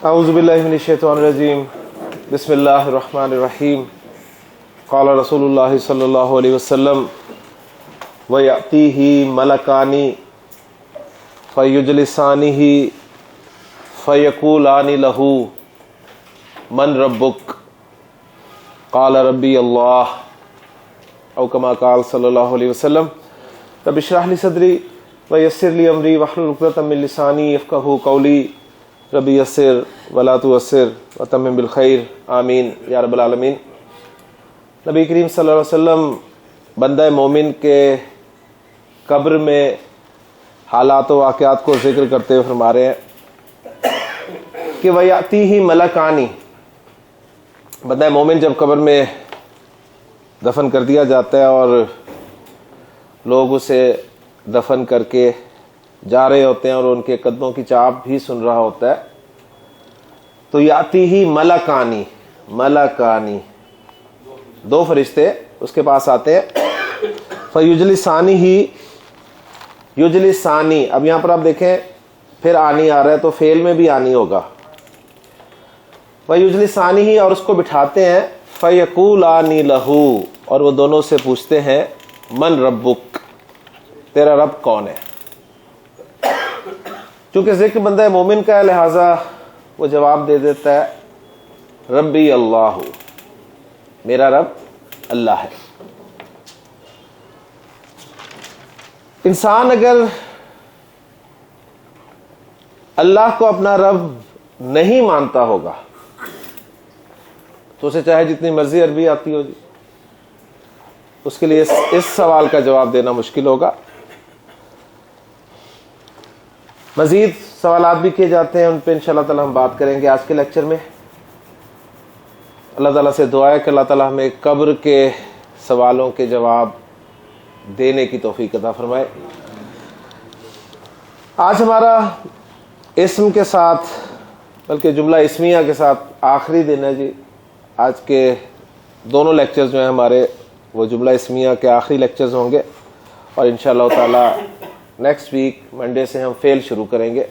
اعوذ باللہ من الشیطان الرجیم بسم اللہ الرحمن الرحیم قال رسول اللہ صلی اللہ علیہ وسلم وَيَأْتِيهِ مَلَكَانِ فَيُجْلِسَانِهِ فَيَقُولَانِ لَهُ مَنْ رَبُّكَ قَالَ رَبِّيَ اللَّهُ او كما قال صلی اللہ علیہ وسلم رب اشرح لي صدری ويسر لي امری واحلل عقدۃ من لسانی یفقهوا قولی رب یسر ولا تعسر وتمم بالخیر آمین یا رب العالمین۔ نبی کریم صلی اللہ علیہ وسلم بندہ مومن کے قبر میں حالات و واقعات کو ذکر کرتے ہوئے فرما رہے ہیں کہ وَيَأْتِيهِ مَلَكَانِ، بندہ مومن جب قبر میں دفن کر دیا جاتا ہے اور لوگ اسے دفن کر کے جا رہے ہوتے ہیں اور ان کے قدموں کی چاپ بھی سن رہا ہوتا ہے، تو یاتیہ ملکانی دو فرشتے اس کے پاس آتے ہیں، یجلسانی اب یہاں پر آپ دیکھیں پھر آنی آ رہا ہے تو فعل میں بھی آنی ہوگا، یجلسانی اور اس کو بٹھاتے ہیں، فیقولانی لہو اور وہ دونوں سے پوچھتے ہیں من ربک، تیرا رب کون ہے۔ چونکہ ذکر بندہ مومن کا ہے لہٰذا وہ جواب دے دیتا ہے ربی اللہ، میرا رب اللہ ہے۔ انسان اگر اللہ کو اپنا رب نہیں مانتا ہوگا تو اسے چاہے جتنی مرضی عربی آتی ہو جی، اس کے لیے اس سوال کا جواب دینا مشکل ہوگا۔ مزید سوالات بھی کیے جاتے ہیں، ان پہ انشاءاللہ تعالی ہم بات کریں گے آج کے لیکچر میں۔ اللہ تعالیٰ سے دعا ہے کہ اللہ تعالیٰ ہمیں قبر کے سوالوں کے جواب دینے کی توفیق عطا فرمائے۔ آج ہمارا اسم کے ساتھ بلکہ جملہ اسمیہ کے ساتھ آخری دن ہے جی۔ آج کے دونوں لیکچرز جو ہیں ہمارے وہ جملہ اسمیہ کے آخری لیکچرز ہوں گے، اور انشاءاللہ تعالی نیکسٹ ویک منڈے سے ہم فعل شروع کریں گے۔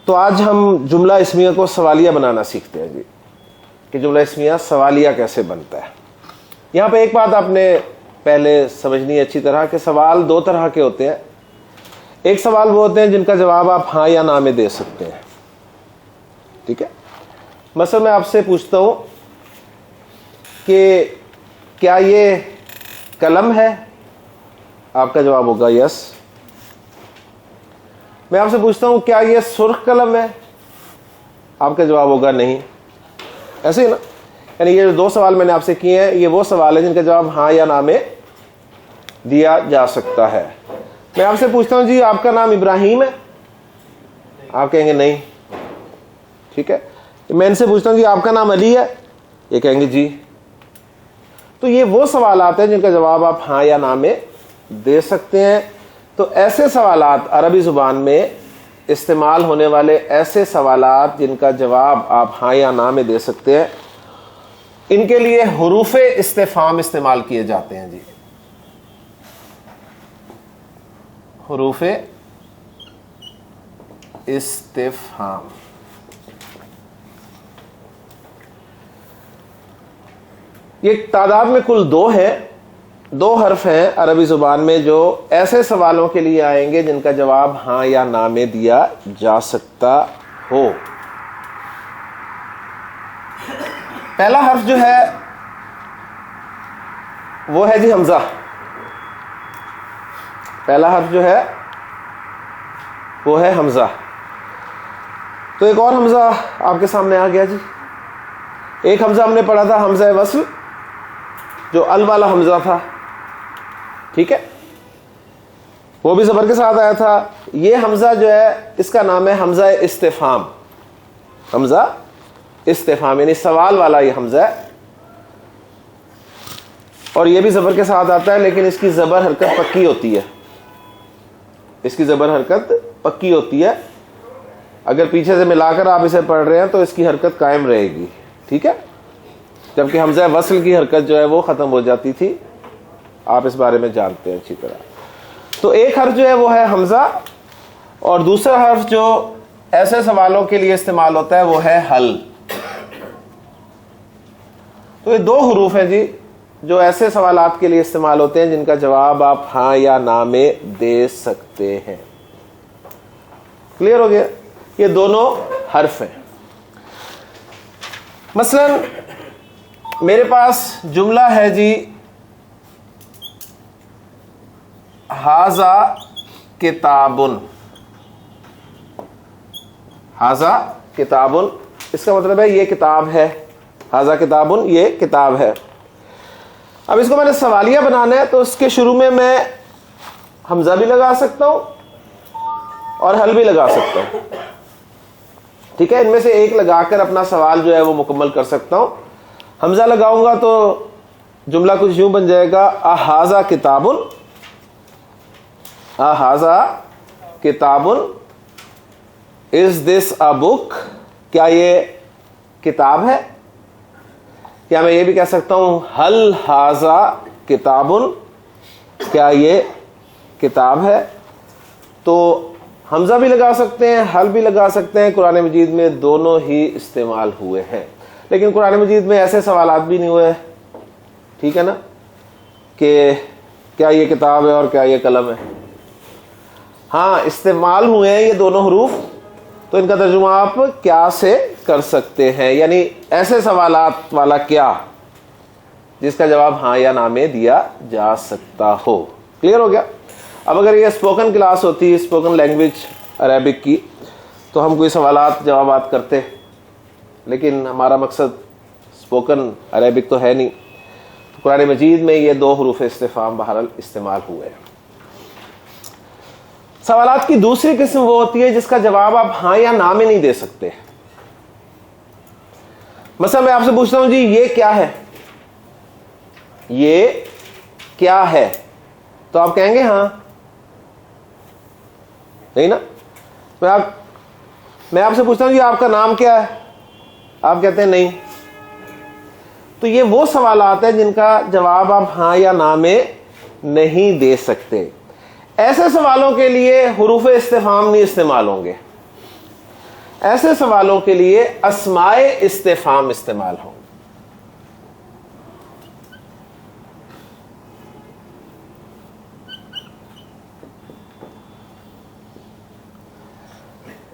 تو آج ہم جملہ اسمیہ کو سوالیہ بنانا سیکھتے ہیں جی، کہ جملہ اسمیہ سوالیہ کیسے بنتا ہے۔ یہاں پہ ایک بات آپ نے پہلے سمجھنی ہے اچھی طرح کہ سوال دو طرح کے ہوتے ہیں۔ ایک سوال وہ ہوتے ہیں جن کا جواب آپ ہاں یا نہ میں دے سکتے ہیں، ٹھیک ہے۔ مثلا میں آپ سے پوچھتا ہوں کہ کیا یہ قلم ہے، آپ کا جواب ہوگا یس۔ میں آپ سے پوچھتا ہوں کیا یہ سرخ قلم ہے، آپ کا جواب ہوگا نہیں، ایسے ہی نا۔ یعنی یہ جو دو سوال میں نے آپ سے کیے ہیں یہ وہ سوال ہیں جن کا جواب ہاں یا نہ میں دیا جا سکتا ہے۔ میں آپ سے پوچھتا ہوں جی آپ کا نام ابراہیم ہے، آپ کہیں گے نہیں، ٹھیک ہے۔ میں ان سے پوچھتا ہوں جی آپ کا نام علی ہے، یہ کہیں گے جی۔ تو یہ وہ سوالات ہیں جن کا جواب آپ ہاں یا نہ میں دے سکتے ہیں۔ تو ایسے سوالات عربی زبان میں استعمال ہونے والے ایسے سوالات جن کا جواب آپ ہاں یا نہ میں دے سکتے ہیں، ان کے لیے حروف استفہام استعمال کیے جاتے ہیں جی۔ حروف استفہام، یہ تعداد میں کل دو ہیں، دو حرف ہیں عربی زبان میں جو ایسے سوالوں کے لیے آئیں گے جن کا جواب ہاں یا نہ میں دیا جا سکتا ہو۔ پہلا حرف جو ہے وہ ہے جی حمزہ، پہلا حرف جو ہے وہ ہے حمزہ۔ تو ایک اور حمزہ آپ کے سامنے آ گیا جی۔ ایک حمزہ ہم نے پڑھا تھا حمزہ وصل جو ال والا حمزہ تھا، ٹھیک ہے، وہ بھی زبر کے ساتھ آیا تھا۔ یہ حمزہ جو ہے اس کا نام ہے حمزہ استفہام، حمزہ استفہام یعنی سوال والا یہ حمزہ ہے، اور یہ بھی زبر کے ساتھ آتا ہے لیکن اس کی زبر حرکت پکی ہوتی ہے، اس کی زبر حرکت پکی ہوتی ہے۔ اگر پیچھے سے ملا کر آپ اسے پڑھ رہے ہیں تو اس کی حرکت قائم رہے گی، ٹھیک ہے، جبکہ حمزہ وصل کی حرکت جو ہے وہ ختم ہو جاتی تھی، آپ اس بارے میں جانتے ہیں اچھی طرح۔ تو ایک حرف جو ہے وہ ہے حمزہ، اور دوسرا حرف جو ایسے سوالوں کے لیے استعمال ہوتا ہے وہ ہے حل. تو یہ 2 حروف ہیں جی جو ایسے سوالات کے لیے استعمال ہوتے ہیں جن کا جواب آپ ہاں یا نہ میں دے سکتے ہیں. کلیئر ہو گیا؟ یہ دونوں حرف ہیں. مثلا میرے پاس جملہ ہے جی ھذا کتابن. ھذا کتابن اس کا مطلب ہے یہ کتاب ہے. ھذا کتابن یہ کتاب ہے. اب اس کو میں نے سوالیہ بنانا ہے تو اس کے شروع میں حمزہ بھی لگا سکتا ہوں اور حل بھی لگا سکتا ہوں. ٹھیک ہے، ان میں سے ایک لگا کر اپنا سوال جو ہے وہ مکمل کر سکتا ہوں. حمزہ لگاؤں گا تو جملہ کچھ یوں بن جائے گا اھذا کتابن. اھذا کتابن از دس اے بک. کیا یہ کتاب ہے؟ کیا میں یہ بھی کہہ سکتا ہوں حل ھذا کتابن، کیا یہ کتاب ہے؟ تو حمزہ بھی لگا سکتے ہیں، حل بھی لگا سکتے ہیں. قرآن مجید میں دونوں ہی استعمال ہوئے ہیں، لیکن قرآن مجید میں ایسے سوالات بھی نہیں ہوئے، ٹھیک ہے نا، کہ کیا یہ کتاب ہے اور کیا یہ قلم ہے. ہاں استعمال ہوئے ہیں یہ دونوں حروف، تو ان کا ترجمہ آپ کیا سے کر سکتے ہیں، یعنی ایسے سوالات والا کیا جس کا جواب ہاں یا نہ میں دیا جا سکتا ہو. کلیئر ہو گیا؟ اب اگر یہ اسپوکن کلاس ہوتی ہے، اسپوکن لینگویج عربک کی، تو ہم کوئی سوالات جوابات کرتے، لیکن ہمارا مقصد اسپوکن عربک تو ہے نہیں. قرآن مجید میں یہ 2 حروف استفہام بہرحال استعمال ہوئے ہیں. سوالات کی دوسری قسم وہ ہوتی ہے جس کا جواب آپ ہاں یا نہ میں نہیں دے سکتے. مثلا میں آپ سے پوچھتا ہوں جی یہ کیا ہے، یہ کیا ہے، تو آپ کہیں گے ہاں، نہیں نا. میں آپ سے پوچھتا ہوں جی آپ کا نام کیا ہے، آپ کہتے ہیں نہیں. تو یہ وہ سوالات ہیں جن کا جواب آپ ہاں یا نہ میں نہیں دے سکتے. ایسے سوالوں کے لیے حروف استفہام نہیں استعمال ہوں گے، ایسے سوالوں کے لیے اسماء استفہام استعمال ہوں گے.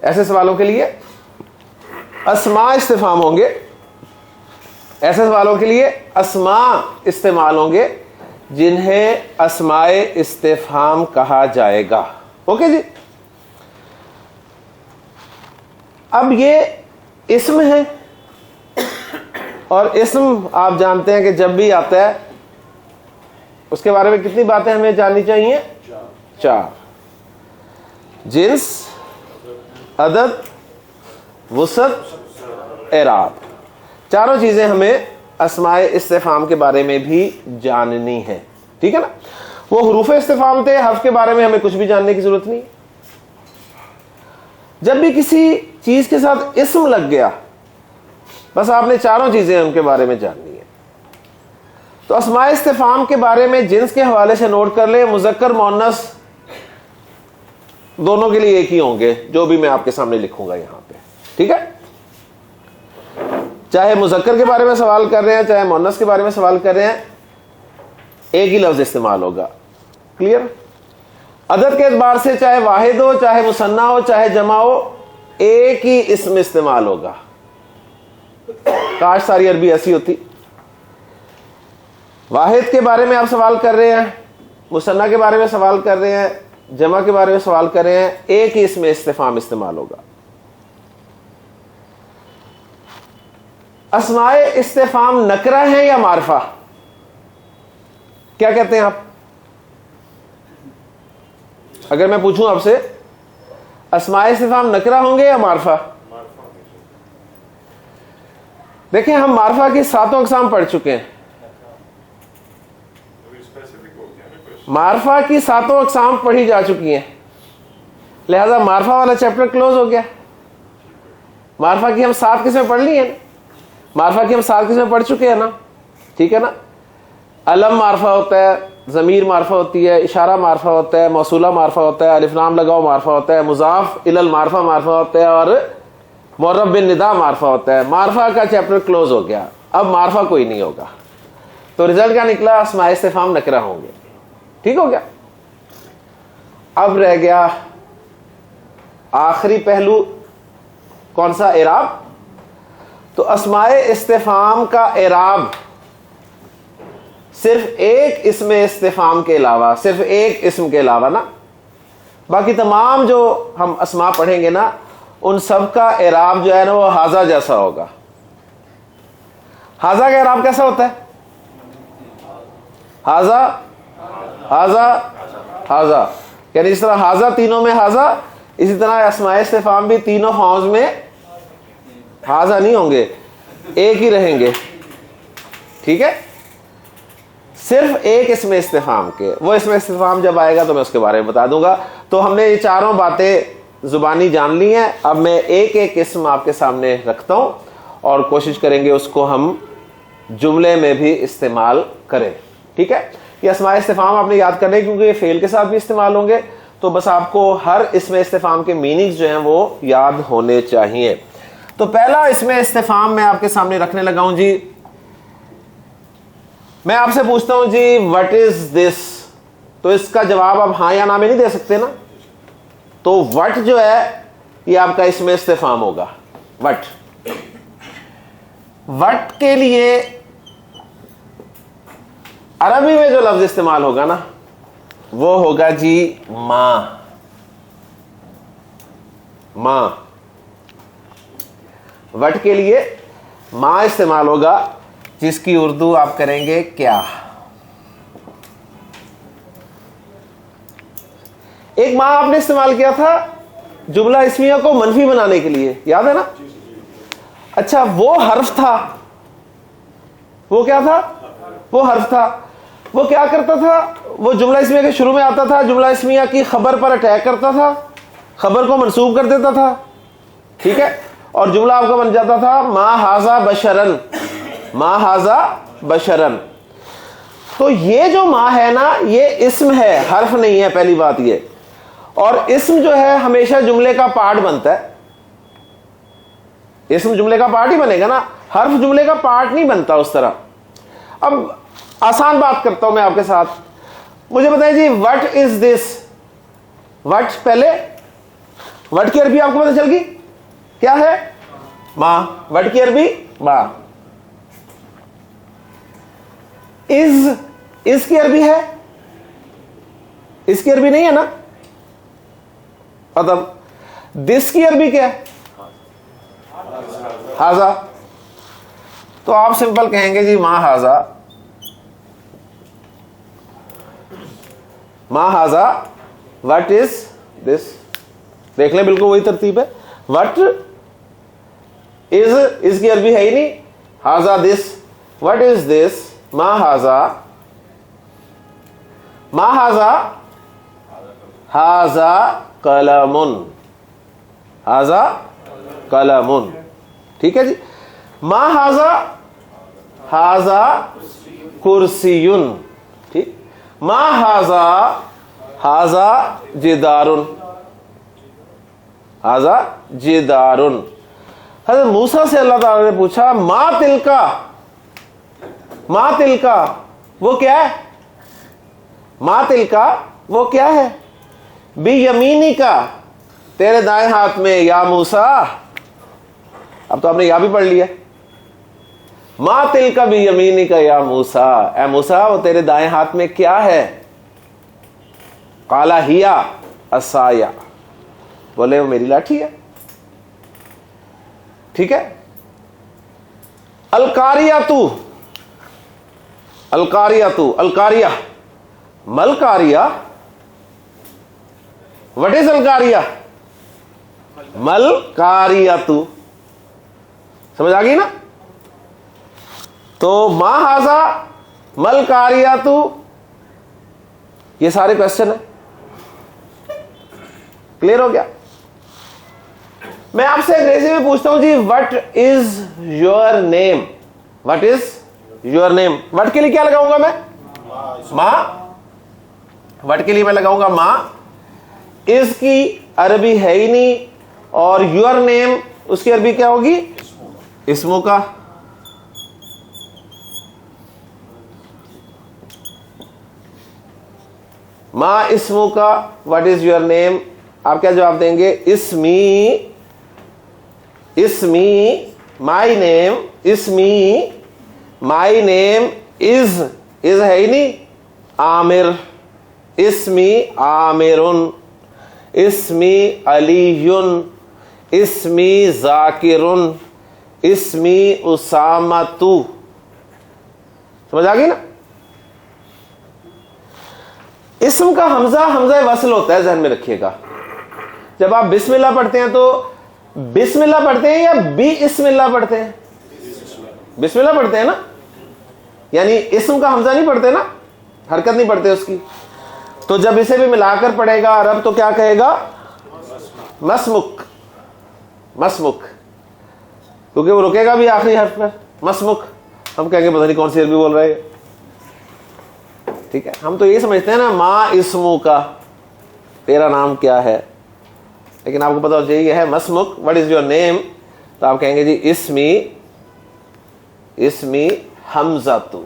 ایسے سوالوں کے لیے اسماء استفہام ہوں گے، ایسے سوالوں کے لیے اسماء استعمال ہوں گے جنہیں اسماء استفہام کہا جائے گا. اوکے جی. اب یہ اسم ہے، اور اسم آپ جانتے ہیں کہ جب بھی آتا ہے اس کے بارے میں کتنی باتیں ہمیں جاننی چاہیے؟ 4. جنس، عدد، وسعت، اعراب. چاروں چیزیں ہمیں اسماء استفہام کے بارے میں بھی جاننی ہے. ٹھیک ہے نا. وہ حروف استفہام تھے، حرف کے بارے میں ہمیں کچھ بھی جاننے کی ضرورت نہیں. جب بھی کسی چیز کے ساتھ اسم لگ گیا بس آپ نے چاروں چیزیں ان کے بارے میں جاننی ہے. تو اسماء استفہام کے بارے میں جنس کے حوالے سے نوٹ کر لیں، مذکر مؤنث دونوں کے لیے ایک ہی ہوں گے جو بھی میں آپ کے سامنے لکھوں گا یہاں پہ. ٹھیک ہے. چاہے مذکر کے بارے میں سوال کر رہے ہیں چاہے مؤنث کے بارے میں سوال کر رہے ہیں، ایک ہی لفظ استعمال ہوگا. کلیئر. عدد کے اعتبار سے چاہے واحد ہو چاہے مثنی ہو چاہے جمع ہو، ایک ہی اسم استعمال ہوگا. کاش ساری عربی ایسی ہوتی. واحد کے بارے میں آپ سوال کر رہے ہیں، مثنی کے بارے میں سوال کر رہے ہیں، جمع کے بارے میں سوال کر رہے ہیں، ایک ہی اسم استفہام استعمال ہوگا. اسماء استفہام نکرہ ہیں یا معرفہ؟ کیا کہتے ہیں آپ؟ اگر میں پوچھوں آپ سے اسماء استفہام نکرہ ہوں گے یا معرفہ؟ دیکھیں ہم معرفہ کی 7 اقسام پڑھ چکے ہیں. معرفہ کی 7 اقسام پڑھی جا چکی ہیں، لہذا معرفہ والا چیپٹر کلوز ہو گیا. معرفہ کی ہم 7 قسمیں پڑھ لی ہیں، معرفہ کی ہم 7 قسمیں پڑھ چکے ہیں نا. ٹھیک ہے نا. علم معرفہ ہوتا ہے، ضمیر معرفہ ہوتی ہے, اشارہ معرفہ ہوتا ہے, موصولہ معرفہ ہوتا ہے, الف لام لگاؤ معرفہ ہوتا ہے, مضاف الی المعرفہ معرفہ ہوتا ہے, اور معرب بالندا معرفہ ہوتا ہے. معرفہ کا چیپٹر کلوز ہو گیا, اب معرفہ کوئی نہیں ہوگا. تو رزلٹ کیا نکلا؟ اسماء استفہام نکرہ ہوں گے. ٹھیک ہو گیا. اب رہ گیا آخری پہلو, کون سا؟ اعراب. تو اسماء استفہام کا اعراب صرف ایک اسم استفہام کے علاوہ, صرف ایک اسم کے علاوہ نا, باقی تمام جو ہم اسماء پڑھیں گے نا ان سب کا اعراب جو ہے نا وہ ہاذا جیسا ہوگا. ہاذا کا اعراب کیسا ہوتا ہے؟ ہاذا ہاذا ہاذا, یعنی اس طرح ہاذا تینوں میں ہاذا, اسی طرح اسماء استفہام بھی تینوں فارمز میں ہاذا نہیں ہوں گے, ایک ہی رہیں گے. ٹھیک ہے, صرف ایک اسم استفہام کے. وہ اسم استفہام جب آئے گا تو میں اس کے بارے میں بتا دوں گا. تو ہم نے یہ چاروں باتیں زبانی جان لی ہیں. اب میں ایک ایک اسم آپ کے سامنے رکھتا ہوں اور کوشش کریں گے اس کو ہم جملے میں بھی استعمال کریں. ٹھیک ہے, یہ اسماء استفہام آپ نے یاد کرنے کیونکہ یہ فعل کے ساتھ بھی استعمال ہوں گے, تو بس آپ کو ہر اسم استفہام کے میننگز جو ہیں وہ یاد ہونے چاہیے. تو پہلا اسم استفہام میں آپ کے سامنے رکھنے لگا ہوں جی. میں آپ سے پوچھتا ہوں جی وٹ از دس, تو اس کا جواب آپ ہاں یا نہ میں نہیں دے سکتے نا. تو وٹ جو ہے یہ آپ کا اسم استفہام ہوگا. وٹ, وٹ کے لیے عربی میں جو لفظ استعمال ہوگا نا وہ ہوگا جی ماں. ماں, وٹ کے لیے ماں استعمال ہوگا, جس کی اردو آپ کریں گے کیا. ایک ماں آپ نے استعمال کیا تھا جملہ اسمیہ کو منفی بنانے کے لیے, یاد ہے نا. اچھا وہ حرف تھا, وہ کیا تھا؟ وہ حرف تھا. وہ کیا کرتا تھا؟ وہ جملہ اسمیہ کے شروع میں آتا تھا, جملہ اسمیہ کی خبر پر اٹیک کرتا تھا, خبر کو منسوب کر دیتا تھا. ٹھیک ہے, اور جملہ آپ کا بن جاتا تھا ما ھذا بشرن, ما ھذا بشرن. تو یہ جو ما ہے نا یہ اسم ہے, حرف نہیں ہے, پہلی بات یہ. اور اسم جو ہے ہمیشہ جملے کا پارٹ بنتا ہے. اسم جملے کا پارٹ ہی بنے گا نا, حرف جملے کا پارٹ نہیں بنتا اس طرح. اب آسان بات کرتا ہوں میں آپ کے ساتھ. مجھے بتائیں جی وٹ از دس. وٹ پہلے, وٹ کی عربی آپ کو پتہ چل گئی کیا ہے؟ ماں. وٹ کی عربی ماں. از کی عربی ہے, اس کی عربی نہیں ہے نا. مطلب دس کی عربی کیا ہے؟ ہاذا. تو آپ سمپل کہیں گے جی ما ہاذا, ما ہاذا وٹ از دس. دیکھ لیں بالکل وہی ترتیب ہے. وٹ از کی عربی ہے ہی نہیں, ہاذا دس. وٹ از دس؟ ما ہاذا. ما ہاذا, ہاذا قلم, ہاذا قلم. ٹھیک ہے جی. ما ہاذا, ہاذا کرسی. ٹھیک. ما ہاذا, ہاذا جدار, ہاذا جدار. حضرت موسیٰ سے اللہ تعالی نے پوچھا ما تلکا, ما تلکا وہ کیا ہے؟ ما تلکا وہ کیا ہے؟ بی یمینی کا, تیرے دائیں ہاتھ میں, یا موسیٰ. اب تو آپ نے یا بھی پڑھ لیا. ما تلکا بی یمینی کا یا موسیٰ, اے موسیٰ وہ تیرے دائیں ہاتھ میں کیا ہے؟ قال ہی عصایا, بولے وہ میری لاٹھی ہے. ٹھیک ہے. القاریۃ, القاریۃ, القاریہ, ملقاریہ. وٹ از القاریہ؟ ملقاریۃ. سمجھ آ گئی نا. تو ما ھذا ملقاریۃ, یہ سارے کوشچن ہیں. کلیئر ہو گیا. میں آپ سے انگریزی میں پوچھتا ہوں جی what is your name. What is your name. What کے لیے کیا لگاؤں گا میں؟ ماں. وٹ کے لیے میں لگاؤں گا ما. از کی عربی ہے ہی نہیں, اور یور نیم اس کی عربی کیا ہوگی؟ اسمو کا. ما اسمو کا, واٹ از یور نیم, آپ کیا جواب دیں گے؟ اسمی, اسمی مائی نیم, اسمی مائی نیم از ہے ہی نہیں, عامر, اسمی عامرن, اسمی علیٌ, اسمی ذاکرن, اسمی اسامۃ. سمجھ آ گئی نا؟ اسم کا حمزہ حمزہ وصل ہوتا ہے, ذہن میں رکھیے گا. جب آپ بسم اللہ پڑھتے ہیں تو بسم اللہ پڑھتے ہیں یا بی اسم اللہ پڑھتے ہیں؟ بسم اللہ پڑھتے ہیں نا, یعنی اسم کا حمزہ نہیں پڑھتے نا, حرکت نہیں پڑھتے اس کی. تو جب اسے بھی ملا کر پڑھے گا عرب تو کیا کہے گا؟ مسمک, مسمک, کیونکہ وہ رکے گا بھی آخری حرف پر. مسمک, ہم کہیں گے پتہ نہیں کون سی عربی بول رہے ہیں. ٹھیک ہے, ہم تو یہ سمجھتے ہیں نا ما اسمو کا, تیرا نام کیا ہے, لیکن آپ کو پتا ہو چاہیے یہ ہے مسمک, وٹ از یور نیم, تو آپ کہیں گے جی اسمی, اسمی حمزہ تو.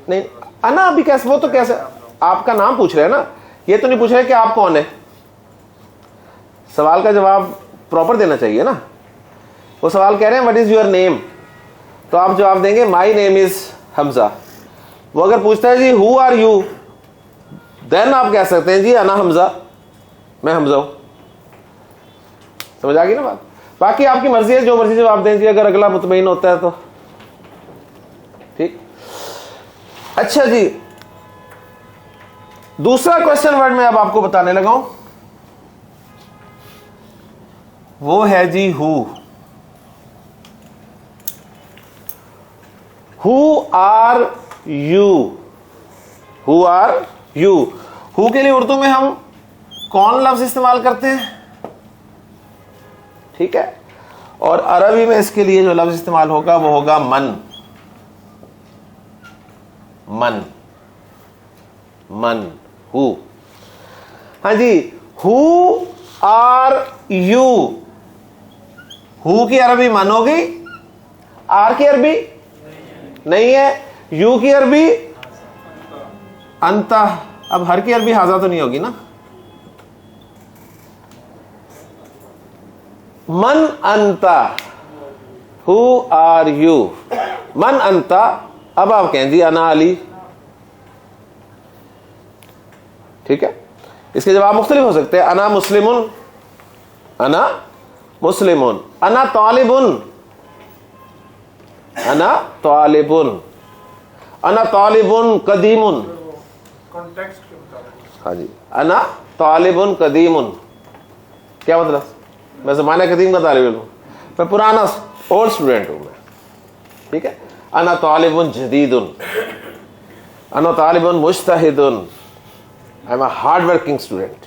نہیں انا ابھی کیسے, وہ تو کیسے آپ کا نام پوچھ رہے ہیں نا, یہ تو نہیں پوچھ رہے کہ آپ کون ہیں. سوال کا جواب پراپر دینا چاہیے نا. وہ سوال کہہ رہے ہیں وٹ از یور نیم, تو آپ جواب دیں گے مائی نیم از حمزہ. وہ اگر پوچھتا ہے جی ہو آر یو, دین آپ کہہ سکتے ہیں جی انا حمزہ, میں حمزہ ہوں. سمجھ آ گئی نا بات؟ باقی آپ کی مرضی ہے, جو مرضی جواب دیں جی, اگر اگلا مطمئن ہوتا ہے تو ٹھیک. اچھا جی, دوسرا کوشچن ورڈ میں اب آپ کو بتانے لگا ہوں, وہ ہے جی ہو. Who are you, who are you. Who کے لیے اردو میں ہم کون لفظ استعمال کرتے ہیں؟ ٹھیک ہے, اور عربی میں اس کے لیے جو لفظ استعمال ہوگا وہ ہوگا من. من, من, ہو. ہاں جی, ہو آر یو. ہو کی عربی من ہوگی, آر کی عربی نہیں ہے, یو کی عربی انتا. اب ہر کی عربی ہاذا تو نہیں ہوگی نا. من انتا, ہو آر یو, من انتا. اب آپ کہیں جی انا علی. ٹھیک ہے, اس کے جواب مختلف ہو سکتے ہیں. انا مسلمن, انا مسلمن. انا طالبن, انا طالبن. انا طالبن قدیمن. ہاں جی, انا طالبن قدیمن. کیا مطلب؟ میں زمانہ قدیم کا طالب علم ہوں, میں پرانا اولڈ اسٹوڈنٹ ہوں میں. ٹھیک ہے, انا طالب جدید, انا طالب مجتہد, I am a hard working student.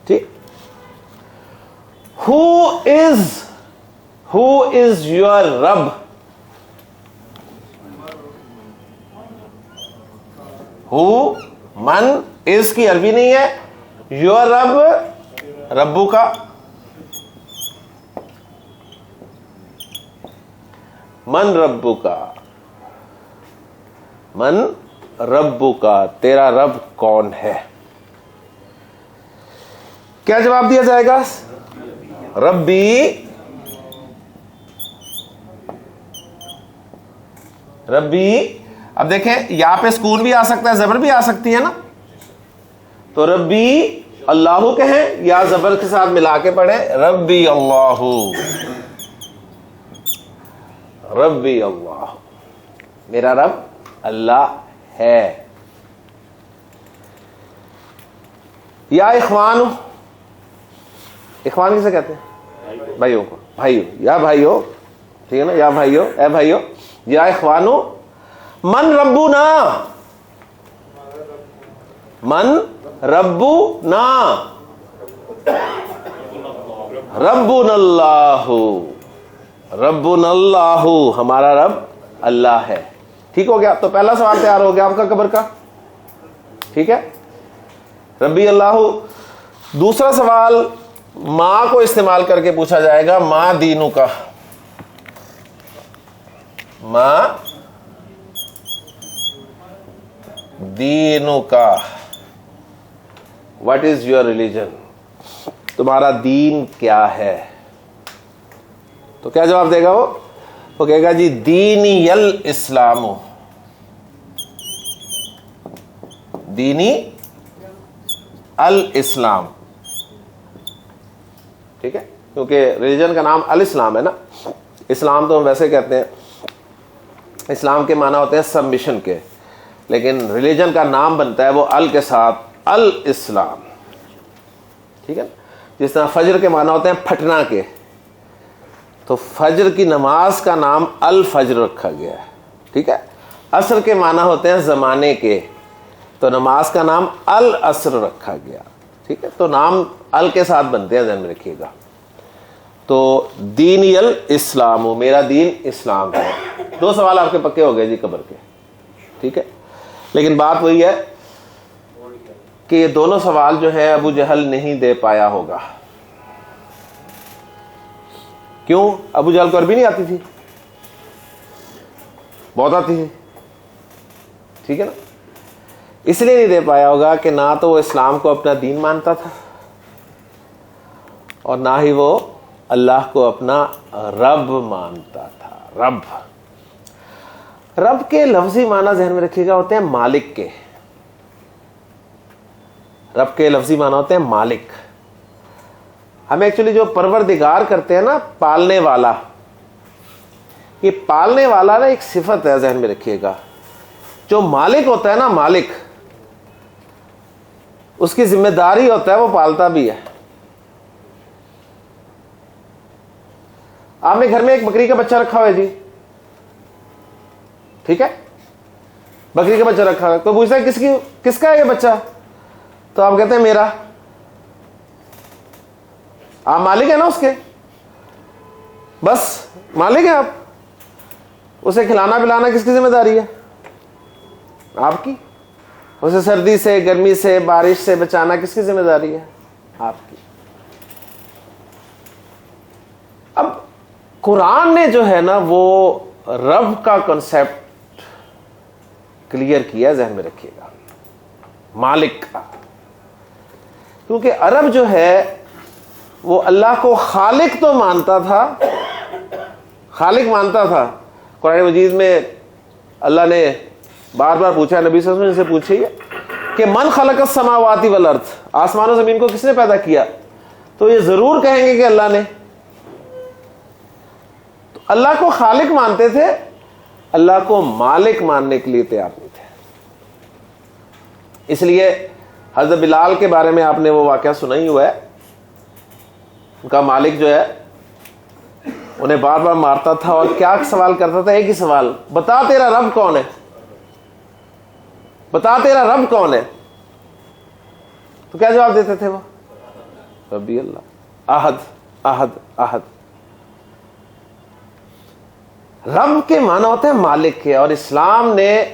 ٹھیک. ہو از یور رب. ہو, من, از کی عربی نہیں ہے, یور رب, ربو کا. من ربو کا, من ربو کا, تیرا رب کون ہے. کیا جواب دیا جائے گا؟ ربی, ربی. اب دیکھیں یہاں پہ سکون بھی آ سکتا ہے, زبر بھی آ سکتی ہے نا. تو ربی اللہ کہیں یا زبر کے ساتھ ملا کے پڑھیں ربی اللہ, ربی اللہ, میرا رب اللہ ہے. یا اخوان, اخوان کسے کہتے ہیں؟ بھائیوں کو. بھائیو, یا بھائیو, ٹھیک ہے نا, یا بھائیو, اے بھائیو. یا اخوانو, من ربنا, من ربنا, ربنا اللہ, ربنا اللہ, ہمارا رب اللہ ہے. ٹھیک ہو گیا؟ تو پہلا سوال تیار ہو گیا آپ کا قبر کا. ٹھیک ہے، ربی اللہ. دوسرا سوال ماں کو استعمال کر کے پوچھا جائے گا، ماں دینو کا، ماں دینو کا، واٹ از یور ریلیجن، تمہارا دین کیا ہے؟ تو کیا جواب دے گا وہ کہے گا جی دینی الاسلام، دینی الاسلام. ٹھیک ہے، کیونکہ ریلیجن کا نام الاسلام ہے نا. اسلام تو ہم ویسے کہتے ہیں، اسلام کے معنی ہوتے ہیں سبمیشن کے، لیکن ریلیجن کا نام بنتا ہے وہ ال کے ساتھ، الاسلام. ٹھیک ہے، جس طرح فجر کے معنی ہوتے ہیں پھٹنا کے، تو فجر کی نماز کا نام الفجر رکھا گیا ہے. ٹھیک ہے، عصر کے معنی ہوتے ہیں زمانے کے، تو نماز کا نام العصر رکھا گیا. ٹھیک ہے، تو نام ال کے ساتھ بنتے ہیں، ذہن میں رکھیے گا. تو دینی الاسلام، میرا دین اسلام ہے. 2 سوال آپ کے پکے ہو گئے جی قبر کے. ٹھیک ہے، لیکن بات وہی ہے کہ یہ دونوں سوال جو ہیں ابو جہل نہیں دے پایا ہوگا. کیوں؟ ابو جہل کو عربی نہیں آتی تھی؟ بہت آتی تھی. ٹھیک ہے نا، اس لیے نہیں دے پایا ہوگا کہ نہ تو وہ اسلام کو اپنا دین مانتا تھا اور نہ ہی وہ اللہ کو اپنا رب مانتا تھا. رب کے لفظی معنی ذہن میں رکھیے گا ہوتے ہیں مالک کے. رب کے لفظی معنی ہوتے ہیں مالک. ہم ایکچولی جو پروردگار کرتے ہیں نا، پالنے والا، یہ پالنے والا نا ایک صفت ہے، ذہن میں رکھیے گا. جو مالک ہوتا ہے نا، مالک، اس کی ذمہ داری ہوتا ہے وہ پالتا بھی ہے. آپ نے گھر میں ایک بکری کا بچہ رکھا ہوا ہے جی. ٹھیک ہے، بکری کا بچہ رکھا ہے، تو پوچھتا ہے کس کا ہے یہ بچہ؟ تو آپ کہتے ہیں میرا. آپ مالک ہیں نا اس کے، بس مالک ہیں آپ. اسے کھلانا پلانا کس کی ذمہ داری ہے؟ آپ کی. اسے سردی سے، گرمی سے، بارش سے بچانا کس کی ذمہ داری ہے؟ آپ کی. اب قرآن نے جو ہے نا وہ رب کا کنسیپٹ کلیئر کیا، ذہن میں رکھیے گا، مالک کا. کیونکہ عرب جو ہے وہ اللہ کو خالق تو مانتا تھا، خالق مانتا تھا. قرآن مجید میں اللہ نے بار بار پوچھا، نبی صلی اللہ علیہ وسلم سے پوچھیے کہ من خلق السماوات والارض، آسمان و زمین کو کس نے پیدا کیا؟ تو یہ ضرور کہیں گے کہ اللہ نے. تو اللہ کو خالق مانتے تھے، اللہ کو مالک ماننے کے لیے تیار نہیں تھے. اس لیے حضرت بلال کے بارے میں آپ نے وہ واقعہ سنا ہی ہوا ہے. ان کا مالک جو ہے انہیں بار بار مارتا تھا اور کیا سوال کرتا تھا؟ ایک ہی سوال، بتا تیرا رب کون ہے، بتا تیرا رب کون ہے. تو کیا جواب دیتے تھے وہ؟ ربی اللہ، احد احد احد. رب کے معنی ہوتے ہیں مالک کے. اور اسلام نے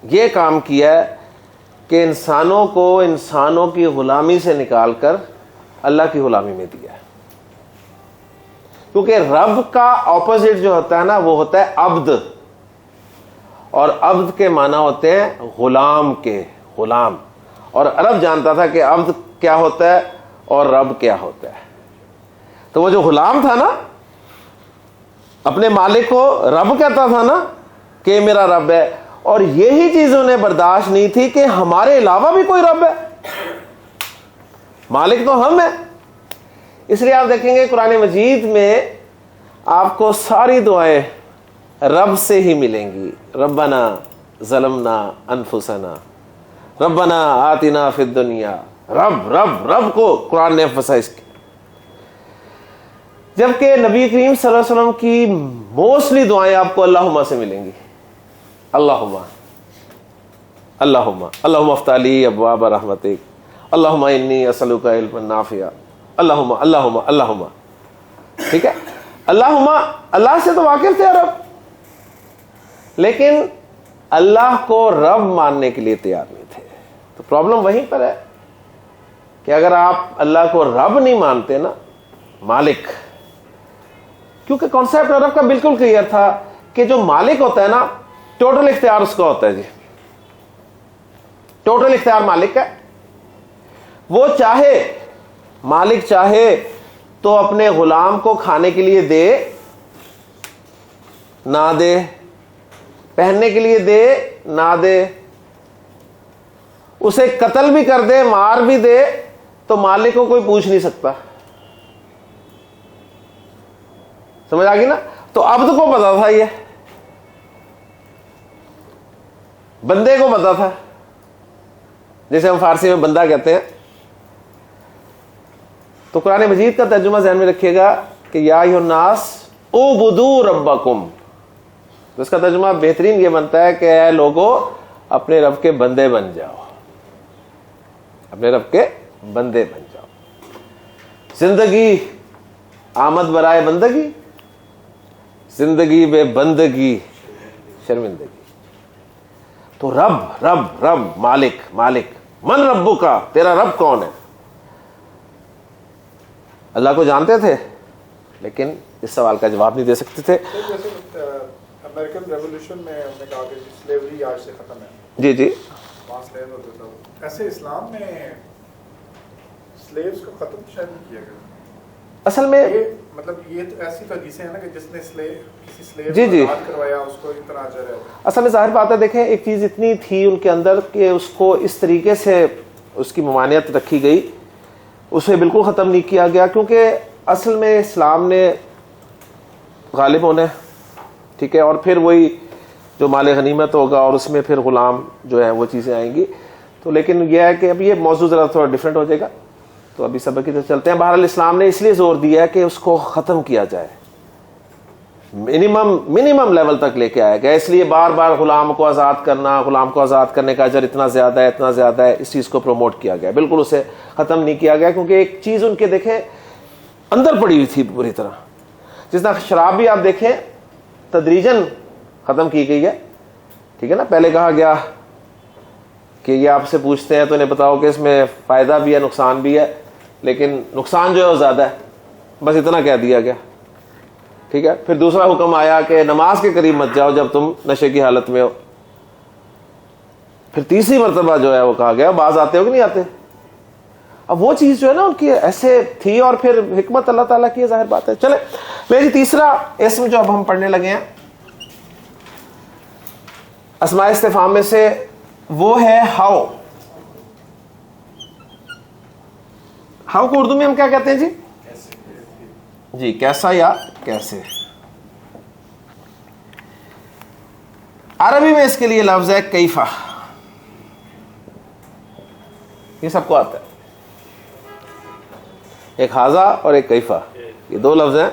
یہ کام کیا ہے کہ انسانوں کو انسانوں کی غلامی سے نکال کر اللہ کی غلامی میں دیا ہے. کیونکہ رب کا اپوزٹ جو ہوتا ہے نا وہ ہوتا ہے عبد، اور عبد کے معنی ہوتے ہیں غلام کے، غلام. اور عرب جانتا تھا کہ عبد کیا ہوتا ہے اور رب کیا ہوتا ہے. تو وہ جو غلام تھا نا، اپنے مالک کو رب کہتا تھا نا کہ میرا رب ہے. اور یہی چیز انہیں برداشت نہیں تھی کہ ہمارے علاوہ بھی کوئی رب ہے، مالک تو ہم ہیں. اس لیے آپ دیکھیں گے قرآن مجید میں آپ کو ساری دعائیں رب سے ہی ملیں گی. ربنا ظلمنا انفسنا، ربنا آتنا فی الدنیا. رب رب رب کو قرآن نے ایمفسائز کیا. جبکہ نبی کریم صلی اللہ علیہ وسلم کی موسٹلی دعائیں آپ کو اللہم سے ملیں گی. اللہم اللہم اللہم افتح لی ابواب رحمتک، اللہم انی اسألک علما نافعا، اللہم اللہم اللہم. ٹھیک ہے، اللہم، اللہ سے تو واقف تھے عرب، لیکن اللہ کو رب ماننے کے لیے تیار نہیں تھے. تو پرابلم وہیں پر ہے کہ اگر آپ اللہ کو رب نہیں مانتے نا، مالک، کیونکہ کانسیپٹ رب کا بالکل کلیئر تھا کہ جو مالک ہوتا ہے نا ٹوٹل اختیار اس کا ہوتا ہے. جی ٹوٹل اختیار مالک کا. وہ چاہے، مالک چاہے تو اپنے غلام کو کھانے کے لیے دے نہ دے، پہننے کے لیے دے نہ دے، اسے قتل بھی کر دے، مار بھی دے، تو مالک کو کوئی پوچھ نہیں سکتا. سمجھ آ گئی نا؟ تو عبد کو پتا تھا، یہ بندے کو پتا تھا، جیسے ہم فارسی میں بندہ کہتے ہیں. تو قرآن مجید کا ترجمہ ذہن میں رکھیے گا کہ یا ایھا الناس اعبدوا ربکم. تو اس کا ترجمہ بہترین یہ بنتا ہے کہ اے لوگو اپنے رب کے بندے بن جاؤ، اپنے رب کے بندے بن جاؤ. زندگی آمد برائے بندگی، زندگی بے بندگی شرمندگی. تو رب رب رب، مالک مالک. من ربو کا، تیرا رب کون ہے؟ اللہ کو جانتے تھے لیکن اس سوال کا جواب نہیں دے سکتے تھے. امریکن ریولوشن میں ہم نے کہا کہ سلیوری آج سے ختم ہے. جی جی. وہاں سلیو ہوتے تھے. ایسے اسلام میں سلیوز کو ختم شاید نہیں کیا گیا. اصل میں مطلب یہ تو ایسی تو حدیثیں ہیں نا کہ جس نے کسی سلیو جی جی کو آزاد کروایا اس کو اتنا اجر ہے. اصل میں ظاہر بات ہے، دیکھیں ایک چیز اتنی تھی ان کے اندر کہ اس کو اس طریقے سے اس کی ممانعت رکھی گئی، اسے بالکل ختم نہیں کیا گیا. کیونکہ اصل میں اسلام نے غالب ہونا ہے، ٹھیک ہے، اور پھر وہی جو مال غنیمت ہوگا اور اس میں پھر غلام جو ہیں وہ چیزیں آئیں گی. تو لیکن یہ ہے کہ اب یہ موضوع ذرا تھوڑا ڈفرینٹ ہو جائے گا، تو ابھی سبق کی طرف چلتے ہیں. بہرحال اسلام نے اس لیے زور دیا ہے کہ اس کو ختم کیا جائے، منیمم لیول تک لے کے آیا گیا. اس لیے بار بار غلام کو آزاد کرنا، غلام کو آزاد کرنے کا اجر اتنا زیادہ ہے، اتنا زیادہ ہے، اس چیز کو پروموٹ کیا گیا. بالکل اسے ختم نہیں کیا گیا، کیونکہ ایک چیز ان کے دیکھیں اندر پڑی ہوئی تھی پوری طرح. جس طرح شراب بھی آپ دیکھیں تدریجاً ختم کی گئی ہے، ٹھیک ہے نا. پہلے کہا گیا کہ یہ آپ سے پوچھتے ہیں تو انہیں بتاؤ کہ اس میں فائدہ بھی ہے نقصان بھی ہے، لیکن نقصان جو ہے وہ زیادہ ہے، بس اتنا کہہ دیا گیا، ٹھیک ہے. پھر دوسرا حکم آیا کہ نماز کے قریب مت جاؤ جب تم نشے کی حالت میں ہو. پھر تیسری مرتبہ جو ہے وہ کہا گیا باز آتے ہو کہ نہیں آتے. اب وہ چیز جو ہے نا ان کی ایسے تھی، اور پھر حکمت اللہ تعالیٰ کی ظاہر بات ہے. چلے میری تیسرا اسم جو اب ہم پڑھنے لگے ہیں اسماء استفہام میں سے، وہ ہے ہاؤ. ہاؤ کو اردو میں ہم کیا کہتے ہیں جی؟ جی کیسا یا کیسے. عربی میں اس کے لیے لفظ ہے کیفا. یہ سب کو آتا ہے، ایک ہاذا اور ایک کیفا، یہ دو لفظ ہیں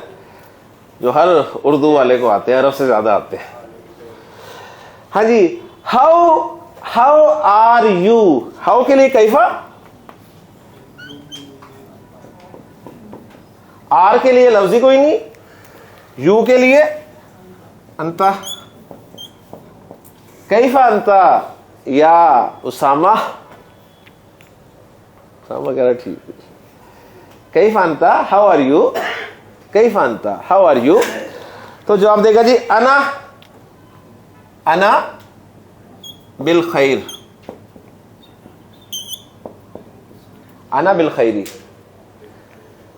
جو ہر اردو والے کو آتے ہیں، عرب سے زیادہ آتے ہیں. ہاں جی، ہاؤ آر یو. ہاؤ کے لیے کیفا، آر کے لیے لفظ ہی کوئی نہیں، یو کے لیے انتا. کیفا انتا یا اسامہ، اسامہ کہہ رہا ٹھیک. کیفا انتا، ہاؤ آر یو. کیفا انتا، ہاؤ آر یو. تو جواب دے گا جی انا بالخیر. انا بالخیری.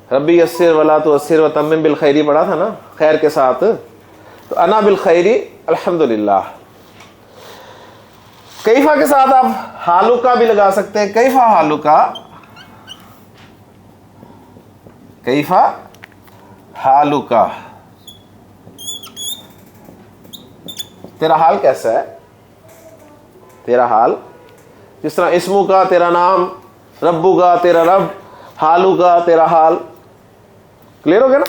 ربی یسر ولا تعسر وتمم بالخیری پڑھا تھا نا، خیر کے ساتھ. تو انا بالخیری الحمدللہ. کیفا کے ساتھ آپ حالکا بھی لگا سکتے ہیں. کیفا حالکا، کیفا حالکا، تیرا حال کیسا ہے، تیرا حال. جس طرح اسمو کا تیرا نام، ربو کا تیرا رب، حالو کا تیرا حال. کلیئر ہو گیا نا؟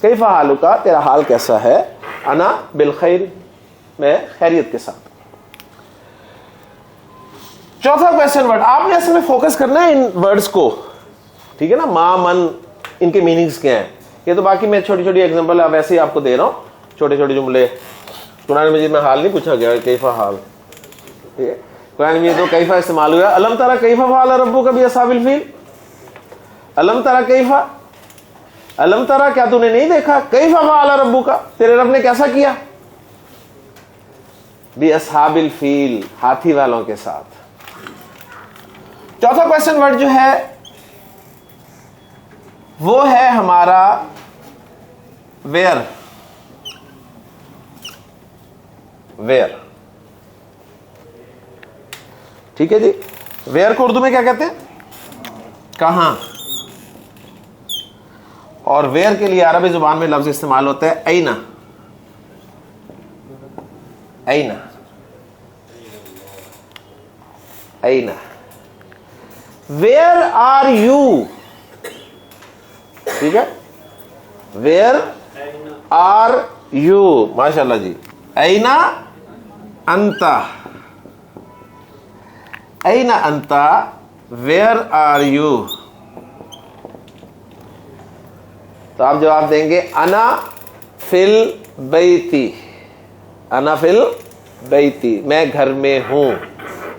کیفا حالو کا، تیرا حال کیسا ہے. انا بالخیر، میں خیریت کے ساتھ. چوتھا کویسچن ورڈ آپ نے اصل میں فوکس کرنا ہے ان ورڈز کو، ٹھیک ہے نا. ما، من، ان کے میننگز کیا ہیں. یہ تو باقی میں چھوٹی چھوٹی ایگزامپل اب ایسے ہی آپ کو دے رہا ہوں، چھوٹے چھوٹے جملے. قرآن مجید میں حال نہیں پوچھا گیا کیفا حال، قرآن میں تو کیفا استعمال ہوا ہے. الم ترى کیف فعل ربک باصحاب الفیل. الم ترى کیف، الم ترى کیا تو نے نہیں دیکھا، کیف فعل ربک، تیرے رب نے کیسا کیا، باصحاب الفیل، ہاتھی والوں کے ساتھ. چوتھا کوشچن ورڈ جو ہے وہ ہے ہمارا ویئر. ویئر، ٹھیک ہے جی. ویئر کو اردو میں کیا کہتے ہیں، کہاں. اور ویئر کے لیے عربی زبان میں لفظ استعمال ہوتا ہے اینا. اینا، اینا. ویئر آر یو، ٹھیک ہے. ویئر آر یو، ماشاء اللہ جی. اینا انتا، اینا انتا، ویئر آر یو. تو آپ جواب دیں گے انا فل بیتی، انا فل بیتی، میں گھر میں ہوں.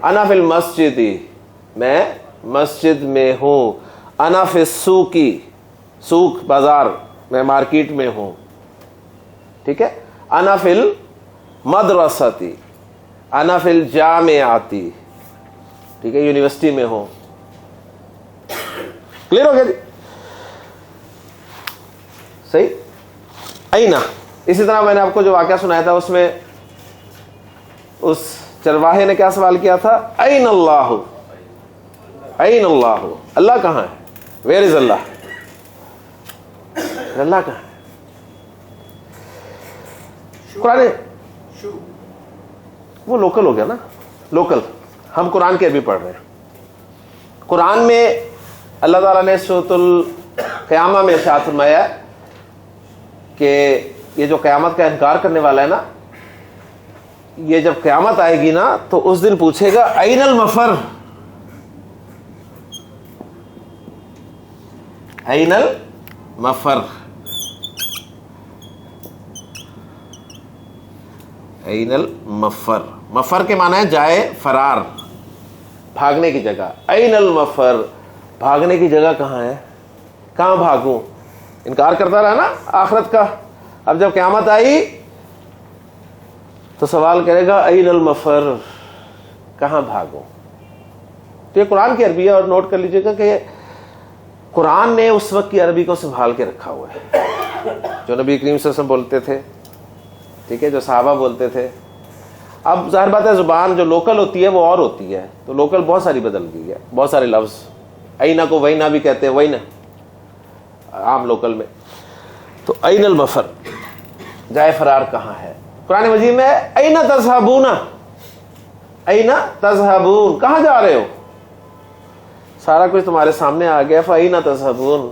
انا فل مسجدی، میں مسجد میں ہوں. انا فی السوقی، سوق بازار، میں مارکیٹ میں ہوں. ٹھیک ہے. انا فی المدرستی، انا فی الجامعاتی، ٹھیک ہے، یونیورسٹی میں ہوں. کلیئر ہو گیا جی. صحیح. اینا. اسی طرح میں نے آپ کو جو واقعہ سنایا تھا اس میں اس چرواہے نے کیا سوال کیا تھا، این اللہ، این اللہ، اللہ کہاں ہے، ویئر از اللہ، اللہ کہاں ہے. قرآن وہ لوکل ہو گیا نا، لوکل. ہم قرآن کی عربی پڑھ رہے ہیں. قرآن میں اللہ تعالیٰ نے سورۃ القیامہ میں ارشاد فرمایا کہ یہ جو قیامت کا انکار کرنے والا ہے نا، یہ جب قیامت آئے گی نا تو اس دن پوچھے گا این المفر، این المفر، این المفر. مفر کے معنی ہے جائے فرار، بھاگنے کی جگہ. این المفر، بھاگنے کی جگہ کہاں ہے، کہاں بھاگوں. انکار کرتا رہا نا آخرت کا. اب جب قیامت آئی تو سوال کرے گا این المفر، کہاں بھاگوں. تو یہ قرآن کی عربی ہے، اور نوٹ کر لیجئے گا کہ قرآن نے اس وقت کی عربی کو سنبھال کے رکھا ہوا ہے، جو نبی کریم صلی اللہ علیہ وسلم بولتے تھے، ٹھیک ہے، جو صحابہ بولتے تھے. اب ظاہر بات ہے زبان جو لوکل ہوتی ہے وہ اور ہوتی ہے، تو لوکل بہت ساری بدل گئی ہے. بہت سارے لفظ، اینا کو وینا بھی کہتے ہیں، وینا عام لوکل میں. تو این المفر، جائے فرار کہاں ہے. قرآن مجید میں اینا تذہبون، اینا تذہبون، کہاں جا رہے ہو. سارا کچھ تمہارے سامنے آ گیا. فاینا تذہبون،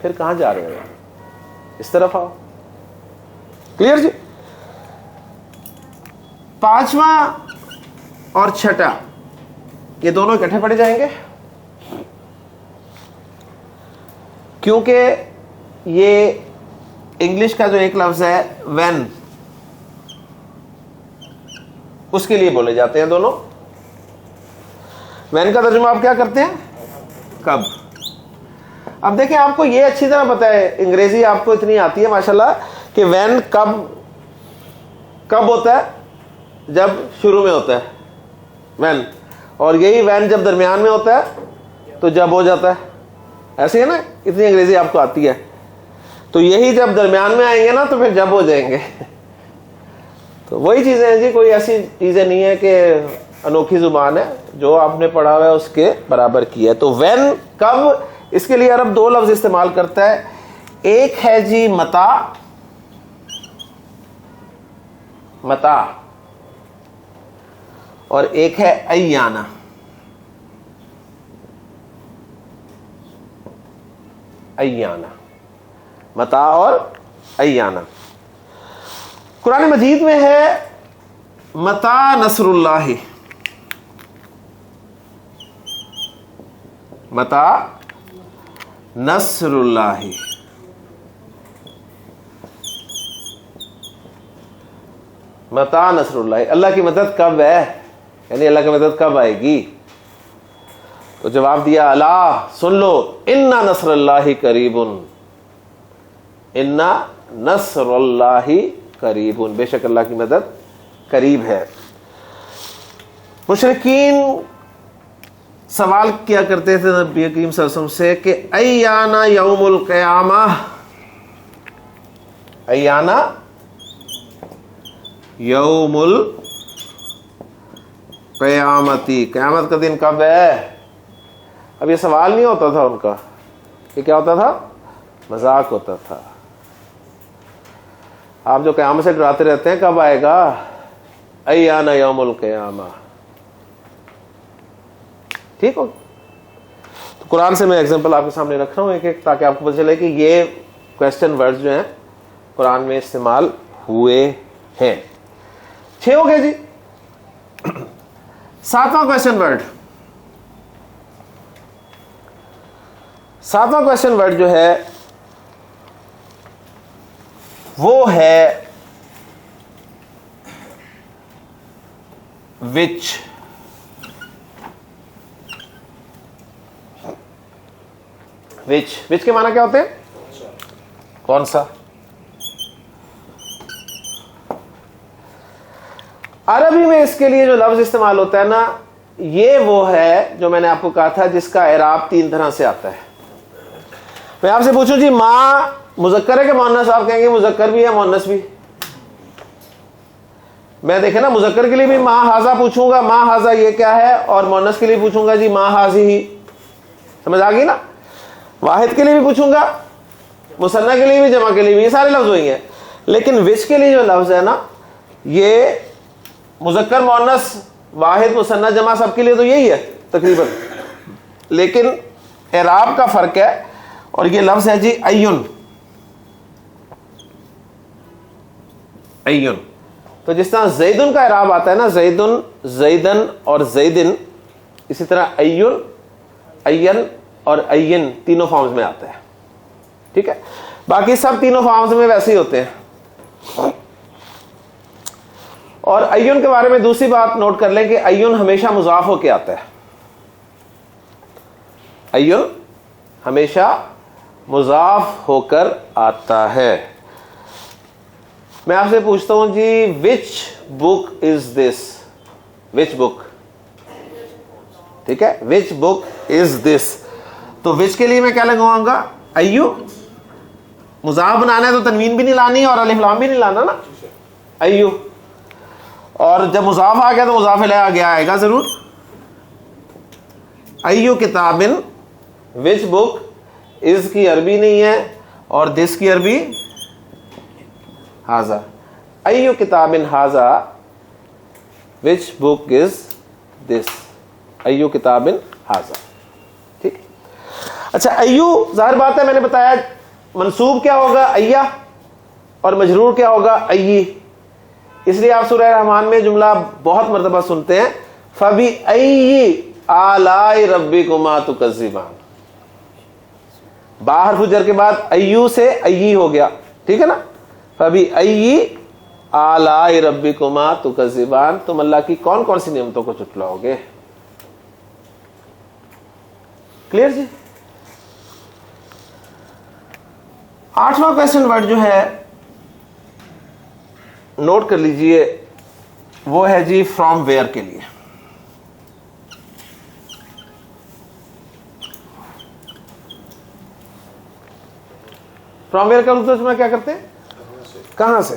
پھر کہاں جا رہے ہو، اس طرف آؤ. کلیئر جی. پانچواں اور چھٹا یہ دونوں اکٹھے پڑھے جائیں گے کیونکہ یہ انگلش کا جو ایک لفظ ہے وین، اس کے لیے بولے جاتے ہیں دونوں. وین کا ترجمہ آپ کیا کرتے ہیں، کب. اب دیکھیں آپ کو یہ اچھی طرح پتا ہے، انگریزی آپ کو اتنی آتی ہے ماشاءاللہ، کہ وین کب ہوتا ہے، جب شروع میں ہوتا ہے وین، اور یہی وین جب درمیان میں ہوتا ہے تو جب ہو جاتا ہے. ایسے ہے نا، اتنی انگریزی آپ کو آتی ہے. تو یہی جب درمیان میں آئیں گے نا تو پھر جب ہو جائیں گے. تو وہی چیزیں ہیں جی، کوئی ایسی چیزیں نہیں ہے کہ انوکھی زبان ہے، جو آپ نے پڑھا ہوا ہے اس کے برابر کی ہے. تو وین کب، اس کے لیے عرب دو لفظ استعمال کرتا ہے. ایک ہے جی متا، متا، اور ایک ہے ایانا. ایانا، متا اور ایانا. قرآن مجید میں ہے متا نصر اللہ، متا نصر اللہ. متا نصر اللہ، اللہ کی مدد کب ہے. یعنی اللہ کی مدد کب آئے گی؟ تو جواب دیا الا سن لو انا نصر اللہ قریب، انا نصر اللہ قریب، بے شک اللہ کی مدد قریب ہے۔ مشرکین سوال کیا کرتے تھے نبی کریم صلی اللہ علیہ وسلم سے کہ ایانا یوم القیامہ، ایانا یوم القیامتی، قیامت کا دن کب ہے؟ اب یہ سوال نہیں ہوتا تھا ان کا، یہ کیا ہوتا تھا؟ مذاق ہوتا تھا۔ آپ جو قیامت سے ڈراتے رہتے ہیں کب آئے گا؟ ایانا یوم القیامہ، ٹھیک ہو؟ تو قرآن سے میں ایگزامپل آپ کے سامنے رکھ رہا ہوں ایک ایک، تاکہ آپ کو پتہ چلے کہ یہ کویسچن ورڈ جو ہیں قرآن میں استعمال ہوئے ہیں۔ 6 ہو گئے جی۔ 7واں کویسچن ورڈ، 7واں کویسچن ورڈ جو ہے وہ ہے وچ۔ وچ کے معنی کیا ہوتے ہیں؟ کون سا؟ عربی میں اس کے لیے جو لفظ استعمال ہوتا ہے نا، یہ وہ ہے جو میں نے آپ کو کہا تھا جس کا اعراب 3 طرح سے آتا ہے۔ میں آپ سے پوچھوں جی ماں مذکر ہے کہ مؤنث؟ آپ کہیں گے مذکر بھی ہے مؤنث بھی۔ میں دیکھیں نا مذکر کے لیے بھی ماں ہاذا پوچھوں گا، ماں ہاذا یہ کیا ہے، اور مؤنث کے لیے پوچھوں گا جی ماں ہاذی ہی، سمجھ آ گئی نا؟ واحد کے لیے بھی پوچھوں گا، مثنیٰ کے لیے بھی، جمع کے لیے بھی، یہ سارے لفظ ہوئیں گے۔ لیکن وچ کے لیے جو لفظ ہے نا، یہ مذکر مؤنث واحد مثنیٰ جمع سب کے لیے تو یہی ہے تقریباً، لیکن اعراب کا فرق ہے۔ اور یہ لفظ ہے جی ایون، ایون۔ تو جس طرح زیدن کا اعراب آتا ہے نا، زیدن، زیدن اور زیدن، اسی طرح ایون، این اور این تینوں فارمز میں آتا ہے، ٹھیک ہے؟ باقی سب تینوں فارمز میں ویسے ہی ہوتے ہیں۔ اور ایون کے بارے میں دوسری بات نوٹ کر لیں کہ ایون ہمیشہ مضاف ہو کے آتا ہے، ایون ہمیشہ مضاف ہو کر آتا ہے۔ میں آپ سے پوچھتا ہوں جی وچ بک از دس؟ وچ بک، ٹھیک ہے، وچ بک از دس۔ تو وچ کے لیے میں کیا لگاؤں گا؟ ایو۔ مضاف بنانا ہے تو تنوین بھی نہیں لانی اور الف لام بھی نہیں لانا نا، ایو۔ اور جب مضاف آ گیا تو مضاف الیہ آگے آئے گا ضرور۔ ایو کتابن، وچ بک، از کی عربی نہیں ہے اور دس کی عربی ہاذا۔ ایو کتابن ہاذا، وچ بک از دس، ایو کتابن ہاذا، ٹھیک۔ اچھا ایو ظاہر بات ہے، میں نے بتایا منصوب کیا ہوگا؟ ایہ، اور مجرور کیا ہوگا؟ ایی۔ اس لیے آپ سورہ رحمان میں جملہ بہت مرتبہ سنتے ہیں فَبِأَيِّ آلَاءِ رَبِّكُمَا تُكَذِّبَانِ۔ با حرف جر کے بعد ایو سے ایی ہو گیا، ٹھیک ہے نا؟ فَبِأَيِّ آلَاءِ رَبِّكُمَا تُكَذِّبَانِ، تم اللہ کی کون کون سی نعمتوں کو جھٹلاؤ گے؟ کلیئر جی؟ 8واں کویسچن ورڈ جو ہے نوٹ کر لیجئے، وہ ہے جی فرام ویئر کے لیے۔ فرام ویئر کا اردو ترجمہ کیا کرتے ہیں؟ کہاں سے؟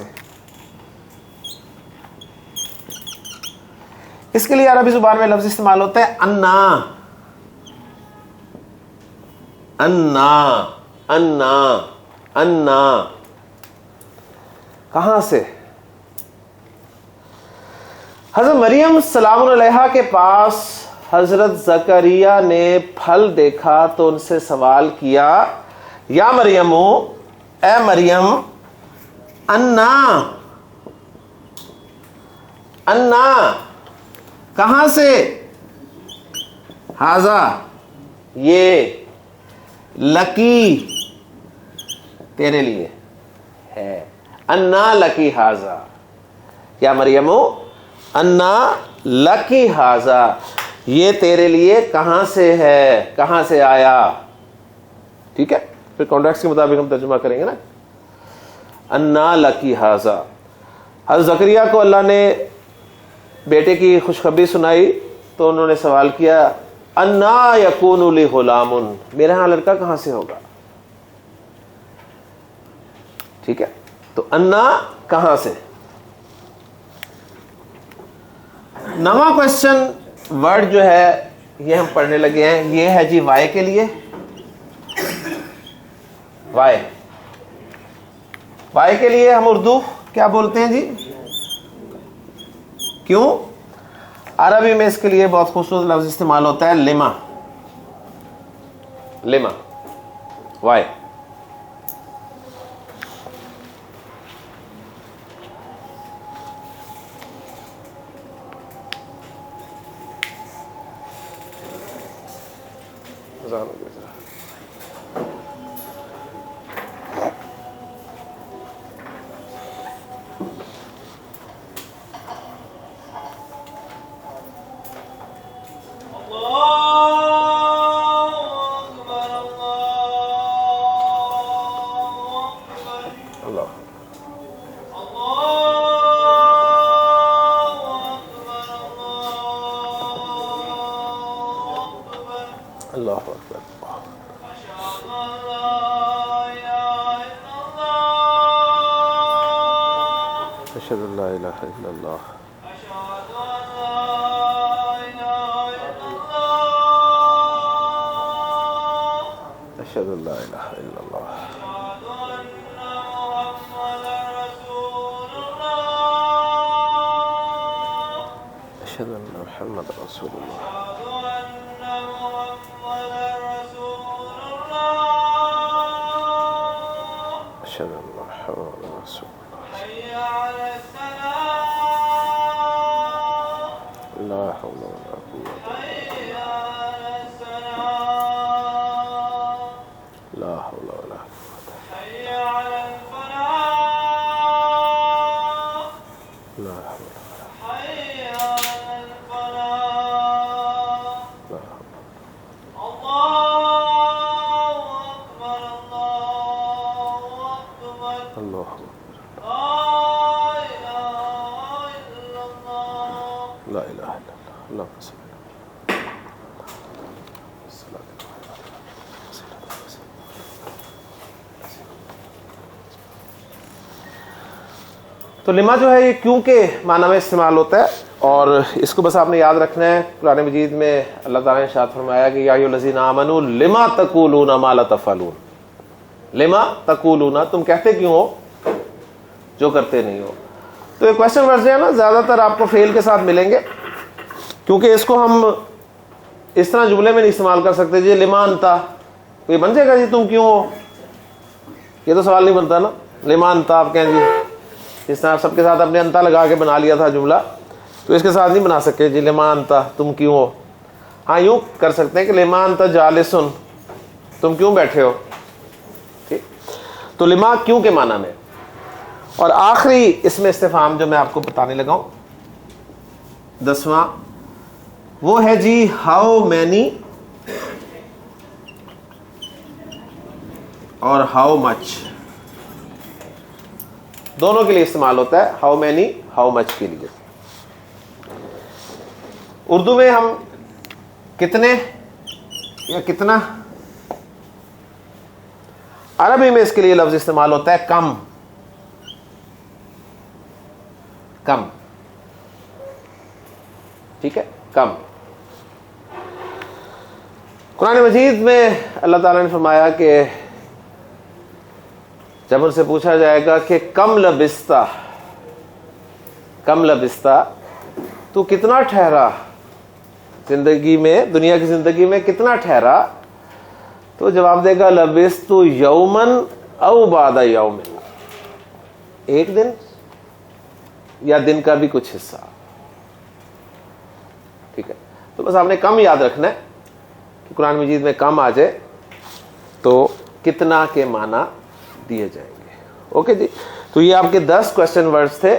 اس کے لیے عربی زبان میں لفظ استعمال ہوتا ہے انا، انا، انا، انا۔ کہاں سے؟ حضرت مریم سلام علیہا کے پاس حضرت زکریا نے پھل دیکھا تو ان سے سوال کیا یا مریم، اے مریم، انا، انا کہاں سے؟ ہاذا یہ، لکی تیرے لیے ہے، انا لکی ہاذا، یا مریم انا لکی ہاذا، یہ تیرے لیے کہاں سے ہے، کہاں سے آیا. ٹھیک ہے، پھر کانٹیکسٹ کے مطابق ہم ترجمہ کریں گے نا. انا لکی ہاذا، حضرت زکریا کو اللہ نے بیٹے کی خوشخبری سنائی تو انہوں نے سوال کیا انا یکون لی غلام، میرے ہاں لڑکا کہاں سے ہوگا. ٹھیک ہے، تو انا کہاں سے. نواں کوشچن ورڈ جو ہے یہ ہم پڑھنے لگے ہیں، یہ ہے جی وائے کے لیے. وائے، وائے کے لیے ہم اردو کیا بولتے ہیں جی؟ کیوں؟ عربی میں اس کے لیے بہت خوبصورت لفظ استعمال ہوتا ہے، لما. لما، وائے. اللہ اکبر. اشہد ان لا الہ الا اللہ. اشہد ان لا الہ الا اللہ. اشہد ان محمد رسول اللہ. اشہد ان محمد رسول اللہ. لا حول ولا قوة لا حول ولا قوة لا حول اللہ لا الہ الا اللہ. اللہم صل تو لما جو ہے یہ کیوں کے معنی میں استعمال ہوتا ہے، اور اس کو بس آپ نے یاد رکھنا ہے. قرآن مجید میں اللہ تعالیٰ نے ارشاد فرمایا کہ یا ایھا الذین آمنوا لما تقولون ما لا تفعلون. لما تقولون، تم کہتے کیوں ہو جو کرتے نہیں ہو. تو یہ کوشچن ورڈز ہیں نا، زیادہ تر آپ کو فعل کے ساتھ ملیں گے، کیونکہ اس کو ہم اس طرح جملے میں نہیں استعمال کر سکتے جی لما انتا. یہ بن جائے گا جی تم کیوں ہو، یہ تو سوال نہیں بنتا نا. لما انتا آپ کہیں جی اس طرح سب کے ساتھ اپنے انتا لگا کے بنا لیا تھا جملہ، تو اس کے ساتھ نہیں بنا سکتے جی لما انتا تم کیوں ہو. ہاں یوں کر سکتے ہیں کہ لما انتا جالسن، تم کیوں بیٹھے ہو. ٹھیک، تو لما کیوں کے معنی میں. اور آخری اس میں استفہام جو میں آپ کو بتانے لگا ہوں 10واں، وہ ہے جی ہاؤ مینی اور ہاؤ مچ. دونوں کے لیے استعمال ہوتا ہے، ہاؤ مینی ہاؤ مچ کے لیے. اردو میں ہم کتنے یا کتنا، عربی میں اس کے لیے لفظ استعمال ہوتا ہے کم. کم، ٹھیک ہے، کم. قرآن مجید میں اللہ تعالیٰ نے فرمایا کہ جب ان سے پوچھا جائے گا کہ کم لبستا، کم لبستا، تو کتنا ٹھہرا زندگی میں، دنیا کی زندگی میں کتنا ٹھہرا، تو جواب دے گا لبست یومن او بعد یومن، ایک دن یا دن کا بھی کچھ حصہ. ٹھیک ہے، تو بس آپ نے کم یاد رکھنا ہے کہ قرآن مجید میں کم آ جائے تو کتنا کے معنی دیے جائیں گے. اوکے جی، تو یہ آپ کے 10 کوشچن ورڈز تھے.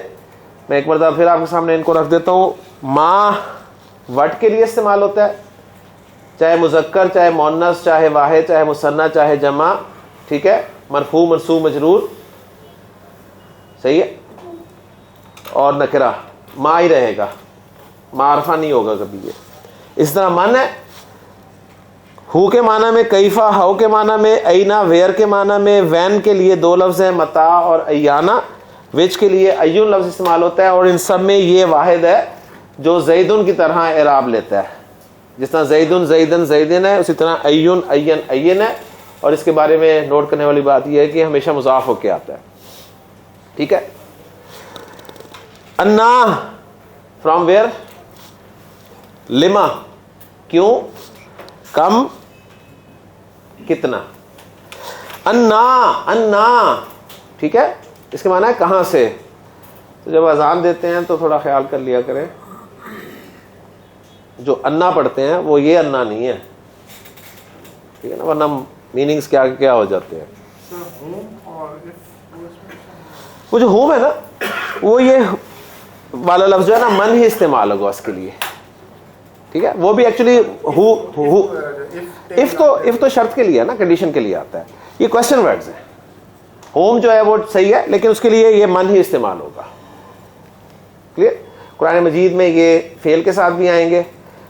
میں ایک مرتبہ پھر آپ کے سامنے ان کو رکھ دیتا ہوں. ما وٹ کے لیے استعمال ہوتا ہے, چاہے مذکر, چاہے مؤنث, چاہے واحد, چاہے مثنیٰ, چاہے جمع, ٹھیک ہے, مرفوع, منصوب, مجرور, صحیح ہے, اور نکرہ ما ہی رہے گا, معرفہ نہیں ہوگا کبھی یہ. اس طرح من ہے, ہو کے معنی میں, کیفا ہاؤ کے معنی میں, اینا ویئر کے معنی میں, وین کے لیے دو لفظ ہیں متا اور ایانا, وچ کے لیے ایون لفظ استعمال ہوتا ہے, اور ان سب میں یہ واحد ہے جو زیدن کی طرح اعراب لیتا ہے. جس طرح زیدن زیدن زیدن ہے, اسی طرح ایون این این ہے, اور اس کے بارے میں نوٹ کرنے والی بات یہ ہے کہ ہمیشہ مضاف ہو کے آتا ہے, ٹھیک ہے. انا فرام ویئر, لما کیوں, کم کتنا, انا انا, ٹھیک ہے, اس کے معنی ہے کہاں سے. تو جب اذان دیتے ہیں تو تھوڑا خیال کر لیا کریں, جو انا پڑھتے ہیں وہ یہ انا نہیں ہے, ٹھیک ہے نا, ورنہ میننگز کیا کیا ہو جاتے ہیں. وہ جو ہوم ہے نا, وہ یہ والا لفظ جو ہے نا من ہی استعمال ہوگا اس کے لیے, ٹھیک ہے. وہ بھی ایکچولی اف تو شرط کے لیے ہے نا, کنڈیشن کے لیے آتا ہے. یہ کوشچن ورڈز ہیں. ہوم جو ہے وہ صحیح ہے, لیکن اس کے لیے یہ من ہی استعمال ہوگا. کلیئر. قرآن مجید میں یہ فعل کے ساتھ بھی آئیں گے,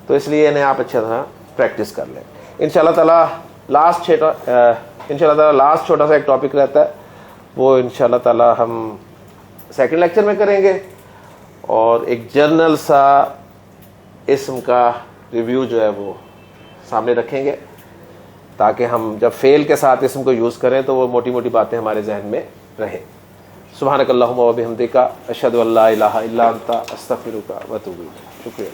تو اس لیے انہیں آپ اچھا طرح پریکٹس کر لیں. انشاءاللہ تعالیٰ لاسٹ چھوٹا سا ایک ٹاپک رہتا ہے, وہ انشاءاللہ تعالیٰ ہم سیکنڈ لیکچر میں کریں گے, اور ایک جنرل سا اسم کا ریویو جو ہے وہ سامنے رکھیں گے, تاکہ ہم جب فعل کے ساتھ اسم کو یوز کریں تو وہ موٹی موٹی باتیں ہمارے ذہن میں رہیں. سبحانک اللہم و بحمدک, اشہد ان لا الہ الا انت, استغفرک و اتوب الیک. شکریہ.